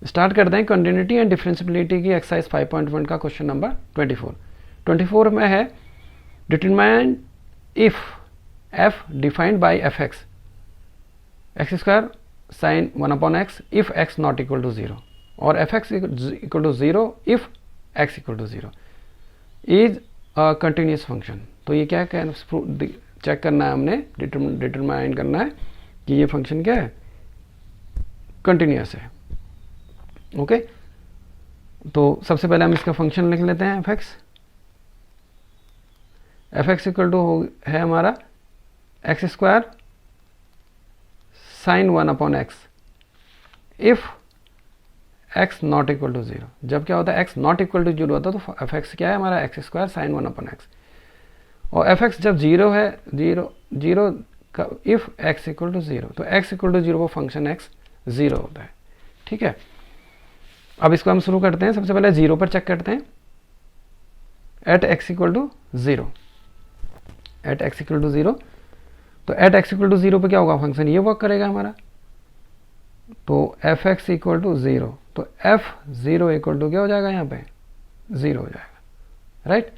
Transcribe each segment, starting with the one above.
Start करते हैं continuity and differentiability की एक्सरसाइज 5.1 का क्वेश्चन नंबर 24 में है determine if F defined by F X square sine 1/x if X not equal to 0 और F x equal to 0 if X equal to 0 is a continuous function. तो ये क्या check करना है हमने, डिटरमाइन करना है कि ये फंक्शन क्या है, कंटिन्यूस है। ओके तो सबसे पहले हम इसका फंक्शन लिख लेते हैं एफ एक्स इक्वल टू है हमारा X square sine 1/x if X not equal to 0। जब क्या होता है एक्स नॉट इक्वल टू 0 होता है तो एफ एक्स क्या है हमारा एक्स स्क्वायर साइन 1/x और एफ एक्स जब 0 है, जीरो का इफ एक्स इक्वल टू 0 तो एक्स इक्वल टू 0 वो फंक्शन एक्स 0 होता है। ठीक है, अब इसको हम शुरू करते हैं। सबसे पहले 0 पर चेक करते हैं at x equal to 0, at x equal to 0। तो एट एक्स इक्वल टू 0 पर क्या होगा, फंक्शन ये वर्क करेगा हमारा। तो एफ एक्स इक्वल टू 0 तो एफ 0 इक्वल टू क्या हो जाएगा, यहाँ पे 0 हो जाएगा। Right,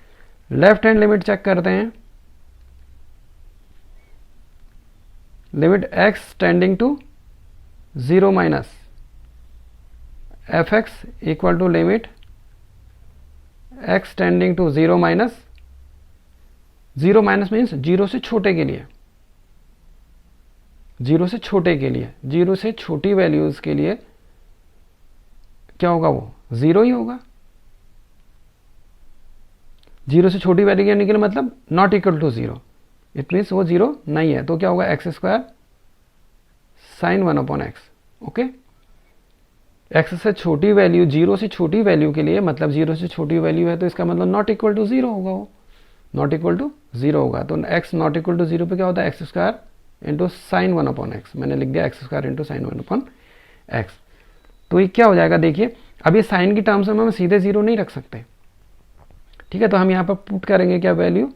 left hand limit check करते हैं। Limit x tending to 0 minus F x equal to limit x tending to 0 minus, 0 minus means 0 से छोटे के लिए, 0 से छोटे के लिए, 0 से छोटी वैल्यूज के लिए क्या होगा, वो 0 ही होगा। 0 से छोटी वैल्यू यानी कि मतलब not equal to 0, it means वो 0 नहीं है। तो क्या होगा X square sine 1/x। Okay, X से छोटी वैल्यू, 0 से छोटी वैल्यू के लिए, मतलब 0 से छोटी वैल्यू है तो इसका मतलब नॉट इक्वल टू 0 होगा, वो नॉट इक्वल टू 0 होगा। तो एक्स नॉट इक्वल टू 0 पे क्या होता है x square into sign 1/x। मैंने लिख दिया x square into sign 1/x। तो ये क्या हो जाएगा, देखिए अब ये साइन की टर्म्स में हम सीधे 0 नहीं रख सकते। ठीक है, तो हम यहाँ पर पुट करेंगे क्या वैल्यू,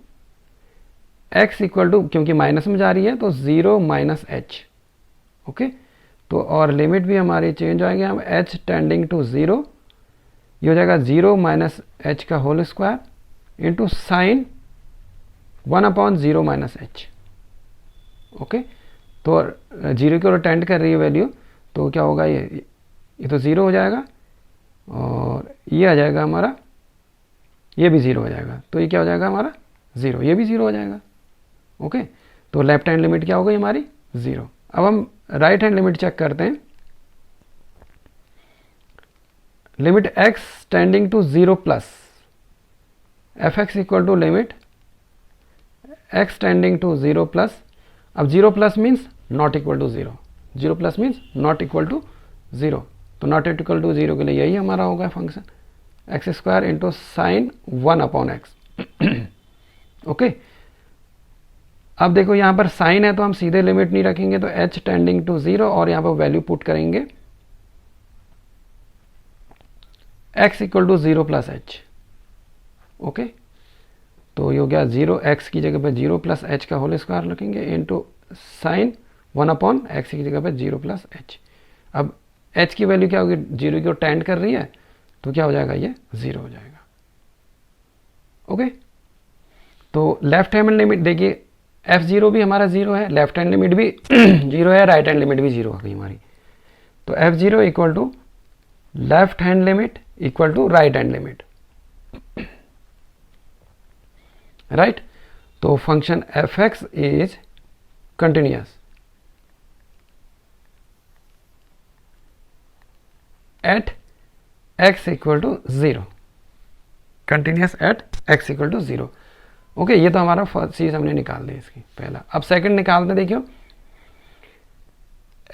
x इक्वल टू, क्योंकि माइनस में जा रही है तो 0 माइनस एच। ओके, तो और लिमिट भी हमारी चेंज आएगी, हम h टेंडिंग टू 0, ये हो जाएगा 0 माइनस एच का whole square into sine 1/0 minus H. Okay, तो 0 की ओर टेंड कर रही है वैल्यू, तो क्या होगा, ये तो 0 हो जाएगा और ये आ जाएगा हमारा, ये भी 0 हो जाएगा। तो ये क्या हो जाएगा हमारा 0, ये भी 0 हो जाएगा। ओके, तो लेफ्ट हैंड लिमिट क्या हो गई हमारी 0। अब हम राइट हैंड लिमिट चेक करते हैं। Limit x tending to 0 plus F x equal to limit x tending to 0 plus. अब 0 plus means not equal to 0, 0 plus means not equal to 0। तो नॉट इक्वल टू 0 के लिए यही हमारा होगा function x square into sign 1/x। Okay, अब देखो यहाँ पर साइन है तो हम सीधे लिमिट नहीं रखेंगे, तो h टेंडिंग टू 0 और यहाँ पर वैल्यू पुट करेंगे x equal to 0 plus H. Okay, तो ये हो गया 0, x की जगह पे 0 प्लस एच का होल स्क्वायर रखेंगे इंटू साइन 1/x की जगह पे 0 प्लस एच। अब h की वैल्यू क्या होगी, 0 की ओर टेंड कर रही है तो क्या हो जाएगा, ये 0 हो जाएगा। ओके, तो लेफ्ट हैंड लिमिट देखिए f0 भी हमारा 0 है, लेफ्ट हैंड लिमिट भी 0 है, राइट हैंड लिमिट भी 0 हो गई हमारी। तो f0 equal to left hand limit equal to right hand limit. Right, तो function f x is continuous at x equal to 0, continuous at x equal to 0। Okay, ये तो हमारा फर्स्ट चीज हमने निकाल दी इसकी पहला। अब सेकंड निकालते देखियो,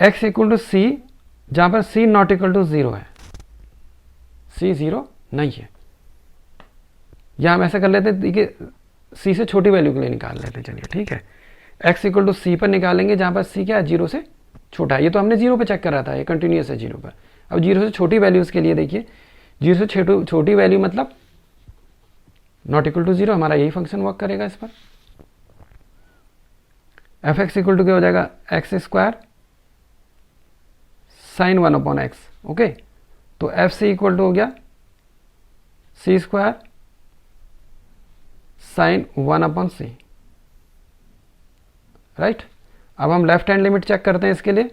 x इक्वल टू सी, जहां पर c नॉट इक्वल टू 0 है, c 0 नहीं है, या हम ऐसा कर लेते हैं, देखिए c से छोटी वैल्यू के लिए निकाल लेते हैं। चलिए ठीक है, x इक्वल टू सी पर निकालेंगे जहां पर c क्या है 0 से छोटा है। ये तो हमने 0 पे चेक करा था, ये कंटिन्यूअस है 0 पर। अब 0 से छोटी वैल्यूज के लिए देखिए, 0 से छोटी वैल्यू मतलब नॉट इक्वल टू 0, हमारा यही फंक्शन वर्क करेगा इस पर। एफ एक्स इक्वल टू क्या हो जाएगा x square sine 1/x। Okay, तो एफ सी इक्वल टू हो गया सी स्क्वायर साइन 1/c, राइट। अब हम लेफ्ट हैंड लिमिट चेक करते हैं इसके लिए।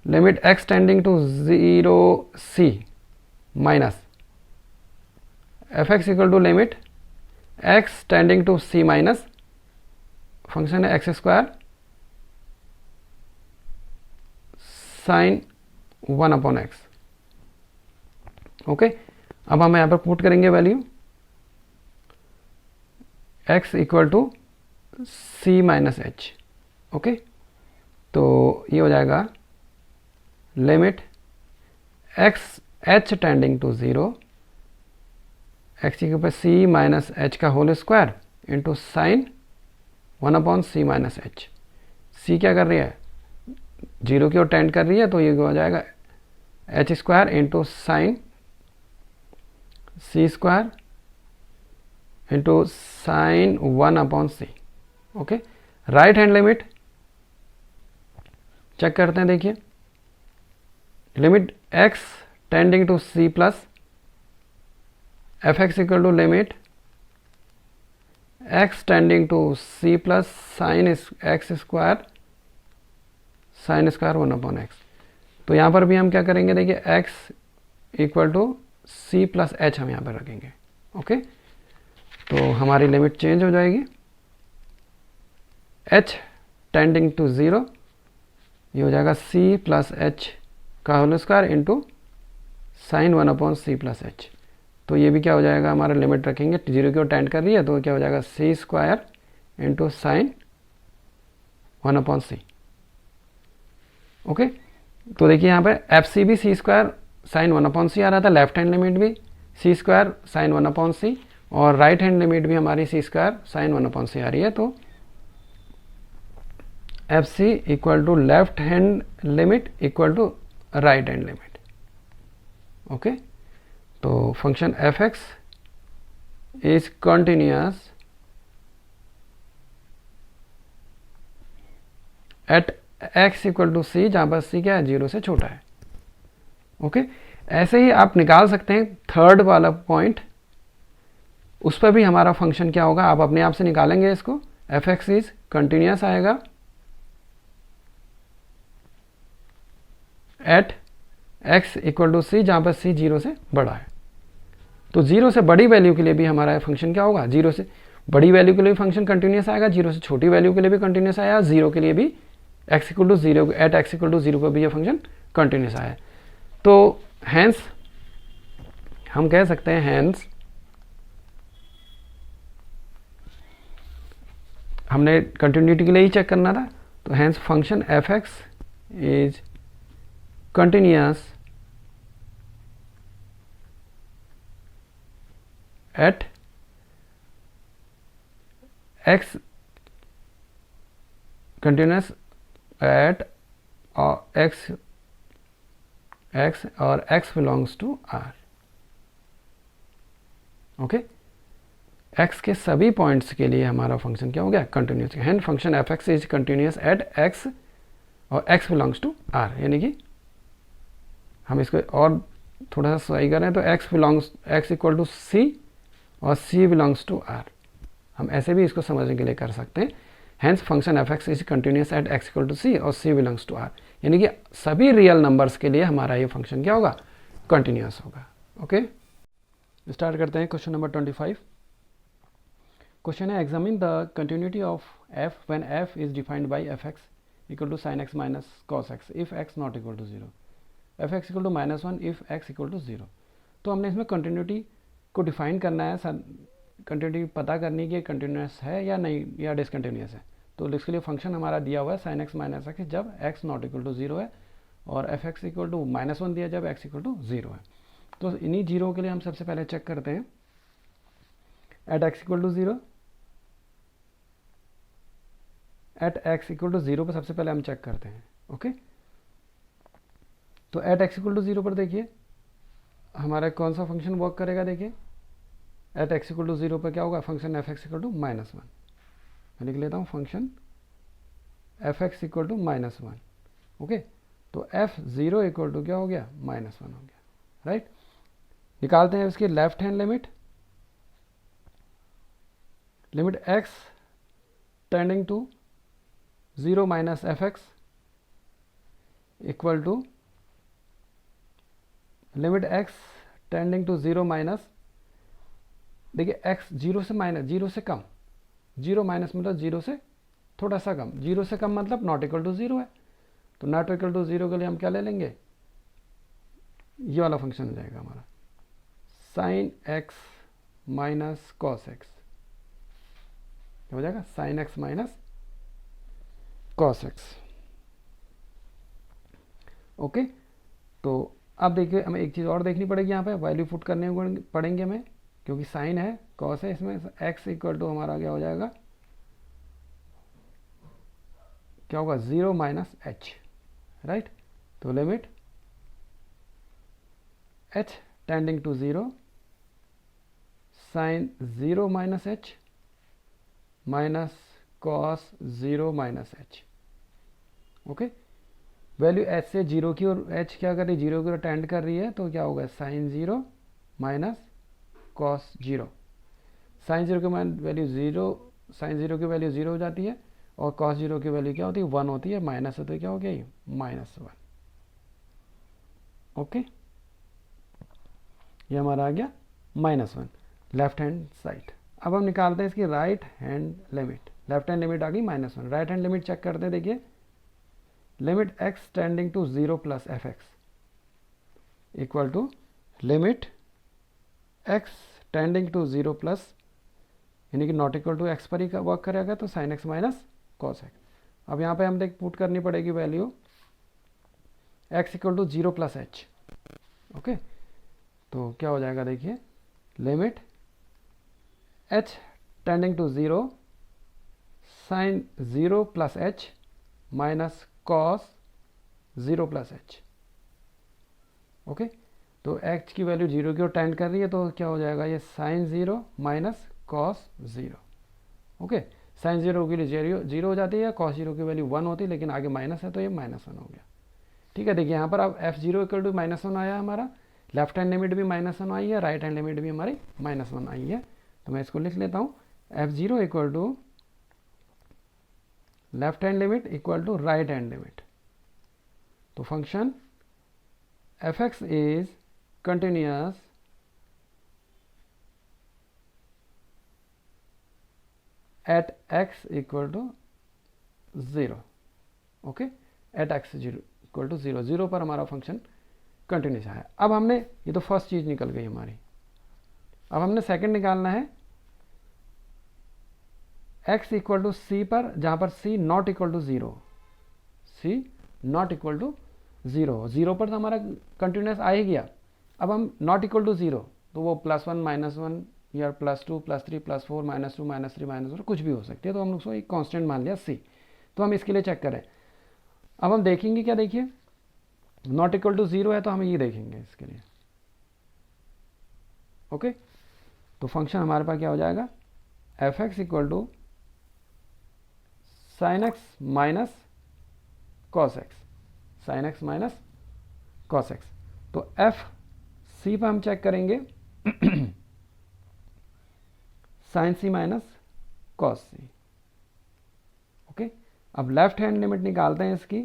Limit x tending to 0 c minus F x equal to limit x tending to c minus function है x square sine 1/x। Okay, अब हम यहां पर पुट करेंगे value x equal to c minus H. Okay, तो ये हो जाएगा limit x h tending to 0 x के ऊपर c माइनस एच का whole square into sine 1/c minus h. c क्या कर रही है, 0 की ओर टेंड कर रही है, तो ये हो जाएगा H square into sine c square into sine 1/c। Okay, right hand limit check करते हैं। देखिए limit x tending to c plus F x equal to limit x tending to c plus sine X square sine square 1/x। तो यहाँ पर भी हम क्या करेंगे, देखिए x equal to c plus H हम यहाँ पर रखेंगे। ओके, तो हमारी लिमिट चेंज हो जाएगी, h टेंडिंग टू 0 ये हो जाएगा c प्लस एच का whole square into sine 1/c plus H. तो ये भी क्या हो जाएगा, हमारा लिमिट रखेंगे 0 की ओर टेंड कर रही है, तो क्या हो जाएगा c square into sine 1/c। Okay, तो देखिए यहाँ पे एफ सी भी c स्क्वायर साइन 1/c आ रहा था, लेफ्ट हैंड लिमिट भी c स्क्वायर साइन 1/c और राइट हैंड लिमिट भी हमारी c स्क्वायर साइन 1/c आ रही है। तो f c equal to left hand limit equal to right hand limit. Okay, तो function f x is continuous at x equal to c, जहां पर c क्या है, 0 से छोटा है। ओके, ऐसे ही आप निकाल सकते हैं थर्ड वाला पॉइंट, उस पर भी हमारा फंक्शन क्या होगा, आप अपने आप से निकालेंगे इसको। एफ एक्स इज कंटिन्यूअस आएगा eight x equal to c, जहां पर c 0 से बड़ा है। तो 0 से बड़ी वैल्यू के लिए भी हमारा फंक्शन क्या होगा, 0 से बड़ी वैल्यू के लिए भी फंक्शन कंटिन्यूअस आएगा, 0 से छोटी वैल्यू के लिए भी कंटिन्यूअस आया, 0 के लिए भी x equal to 0 at x equal to 0 पर भी यह फंक्शन कंटिन्यूअस आया। तो हैंस हम कह सकते हैं, हैंस हमने कंटिन्यूटी के लिए ही चेक करना था, तो hence function f x is continuous at x continuous at x और x belongs to r। Okay, x के सभी पॉइंट्स के लिए हमारा फंक्शन क्या हो गया, continuous. Hand function f x is continuous at x और x बिलोंग्स टू r, यानी कि हम इसको और थोड़ा सा सही करें तो x इक्वल टू c और c बिलोंग्स टू r, हम ऐसे भी इसको समझने के लिए कर सकते हैं। Hence function f x is continuous at x equal to c और c बिलोंग्स टू r, यानी कि सभी रियल नंबर्स के लिए हमारा ये फंक्शन क्या होगा, कंटिन्यूअस होगा। ओके, स्टार्ट करते हैं क्वेश्चन नंबर 25। क्वेश्चन है, examine the continuity of f when f is defined by F x equal to sine x minus cos x if x not equal to 0, f x equal to -1 if x equal to 0। तो हमने इसमें continuity को define करना है, continuity पता करनी कि continuous है या नहीं, या डिसकंटिन्यूअस है। तो इसके लिए फंक्शन हमारा दिया हुआ है साइन एक्स माइनस एक्स जब x नॉट इक्वल टू 0 है, और एफ एक्स इक्वल टू -1 दिया जब x इक्वल टू 0 है। तो इन्हीं जीरो के लिए हम सबसे पहले चेक करते हैं at x equal to 0, at x equal to 0 पर सबसे पहले हम चेक करते हैं। ओके, तो एट x इक्वल टू 0 पर देखिए हमारा कौन सा फंक्शन वर्क करेगा। देखिए एट x इक्वल टू 0 पर क्या होगा, function f x equal to -1। मैं लिख लेता हूँ function f x equal to -1। Okay, तो एफ ज़ीरो इक्वल टू क्या हो गया, -1 हो गया, राइट। निकालते हैं इसकी left hand limit, limit x tending to 0 minus F x equal to limit x tending to 0 minus, देखिए एक्स जीरो से माइनस, जीरो से कम, जीरो माइनस मतलब जीरो से थोड़ा सा कम, जीरो से कम मतलब नॉट इक्वल टू 0 है, तो नॉट इक्वल टू 0 के लिए हम क्या ले लेंगे, ये वाला फंक्शन हो जाएगा हमारा sign x minus cos x, हो जाएगा sign x minus cos x. Okay, तो अब देखिए हमें एक चीज़ और देखनी पड़ेगी, यहाँ पे वैल्यू पुट करने पड़ेंगे हमें, क्योंकि साइन है कॉस है, इसमें एक्स इक्वल टू हमारा क्या हो जाएगा, क्या होगा 0 माइनस एच, राइट। तो limit h tending to 0 sine 0 minus h minus cos 0 minus H. Okay, value h से 0 की और एच क्या कर रही है, 0 की ओर टेंड कर रही है, तो क्या होगा साइन 0 माइनस कॉस 0, साइन 0 की वैल्यू 0, साइन 0 की वैल्यू 0 हो जाती है, और कॉस 0 की वैल्यू क्या होती है 1 होती है, माइनस है तो क्या हो गया ये -1। ओके, ये हमारा आ गया -1 लेफ्ट हैंड साइड। अब हम निकालते हैं इसकी right hand limit, left hand limit आ गई -1, राइट हैंड लिमिट चेक करते हैं, देखिए limit x tending to 0 plus F x equal to limit x tending to 0 plus, यानी कि नॉट इक्वल टू एक्स पर ही वर्क करेगा, तो sine x minus cos x. अब यहाँ पे हम देख पुट करनी पड़ेगी value x equal to 0 plus H. Okay, तो क्या हो जाएगा, देखिए limit h tending to 0 sine 0 plus h minus cos 0 plus H. Okay, तो एच की वैल्यू 0 की ओर टेंड कर रही है, तो क्या हो जाएगा ये sine 0 minus cos 0। Okay, sine 0 के लिए 0 हो जाती है, कॉस 0 की वैल्यू 1 होती है, लेकिन आगे माइनस है तो ये -1 हो गया। ठीक है, देखिए यहाँ पर अब एफ जीरो इक्वल टू -1 आया हमारा, लेफ्ट हैंड लिमिट भी -1 आई है, राइट हैंड लिमिट भी हमारी -1 आई है, तो मैं इसको लिख लेता हूँ f zero equal to left hand limit equal to right hand limit. तो function f x is continuous at x equal to 0। Okay, at x equal to 0, 0 पर हमारा फंक्शन कंटिन्यूस है। अब हमने, ये तो फर्स्ट चीज निकल गई हमारी, अब हमने सेकंड निकालना है x इक्वल टू सी पर, जहां पर c not equal to 0, c not equal to 0, 0 पर तो हमारा कंटिन्यूस आ ही गया। अब हम नॉट इक्वल टू 0, तो वो +1 -1 या +2 +3 +4 -2 -3 -4 कुछ भी हो सकती है, तो हम उसको एक कांस्टेंट मान लिया c। तो हम इसके लिए चेक करें, अब हम देखेंगे क्या, देखिए नॉट इक्वल टू 0 है तो हम ये देखेंगे इसके लिए। ओके, तो फंक्शन हमारे पास क्या हो जाएगा, f x equal to sine x minus cos x, sine x minus cos x. तो एफ सी पर हम चेक करेंगे sine c minus cos c. Okay, अब लेफ्ट हैंड लिमिट निकालते हैं इसकी,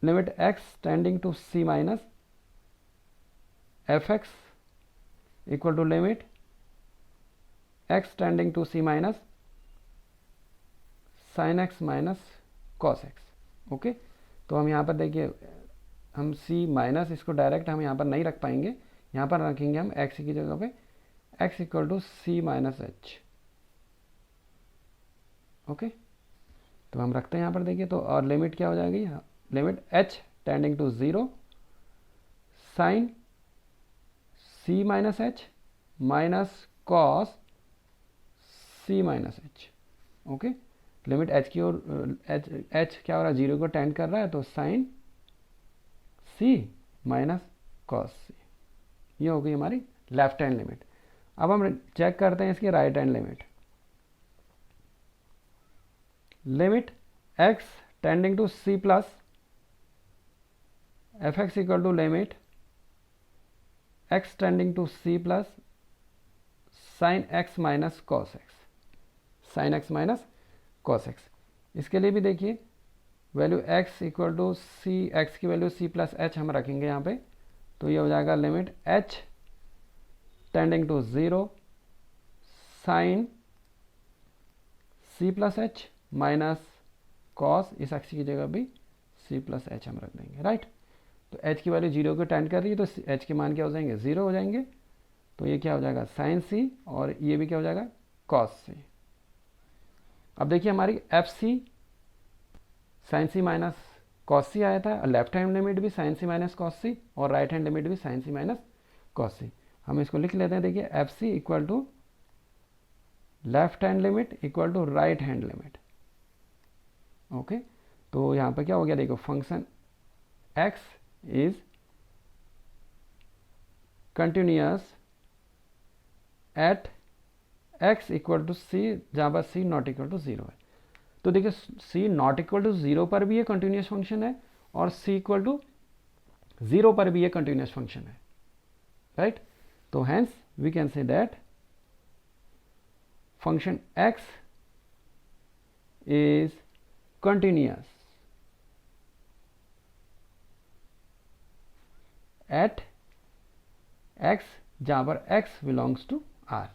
limit x tending to c minus F x equal to limit x tending to c minus sine x minus cos x. Okay, तो हम यहाँ पर देखिए, हम सी माइनस इसको डायरेक्ट हम यहाँ पर नहीं रख पाएंगे, यहाँ पर रखेंगे हम एक्स की जगह पे x equal to c minus H. Okay, तो हम रखते हैं यहाँ पर, देखिए तो, और लिमिट क्या हो जाएगी, limit h tending to 0 sine c minus h minus cos c minus H. Okay, limit h की ओर, एच क्या हो रहा है, 0 को टेंड कर रहा है, तो साइन सी माइनस कॉस सी, ये हो गई हमारी लेफ्ट हैंड लिमिट। अब हम चेक करते हैं इसकी right hand limit, limit x tending to c plus F x equal to limit x tending to c plus sine x minus cos x, sine x minus cos x. इसके लिए भी देखिए value x equal to सी, x की value c plus H हम रखेंगे यहाँ पे, तो ये हो जाएगा limit h tending to 0 sine c plus h minus cos, इस x की जगह भी c प्लस एच हम रख देंगे, राइट। तो h की वैल्यू 0 को टेंड कर रही है तो h के मान क्या हो जाएंगे, 0 हो जाएंगे। तो ये क्या हो जाएगा साइन c, और ये भी क्या हो जाएगा कॉस c। अब देखिए हमारी f c sine c minus cos c आया था, लेफ्ट हैंड लिमिट भी sine c minus cos c और राइट हैंड लिमिट भी sine c minus cos c. हम इसको लिख लेते हैं, देखिए f c equal to left hand limit equal to right hand limit. Okay, तो यहाँ पर क्या हो गया, देखो function x is continuous at x equal to c, जहाँ पर सी नॉट इक्वल टू 0 है। तो देखिए c नॉट इक्वल टू 0 पर भी ये कंटिन्यूस फंक्शन है और c इक्वल टू 0 पर भी ये कंटिन्यूस फंक्शन है, राइट। तो hence we can say that function x is continuous at x जहां पर x बिलोंग्स टू r,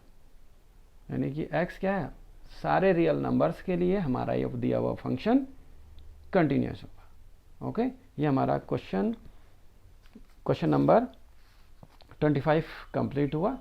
यानी कि x क्या है, सारे रियल नंबर्स के लिए हमारा ये दिया हुआ फंक्शन कंटिन्यूस होगा। ओके, ये हमारा क्वेश्चन नंबर 25 कंप्लीट हुआ।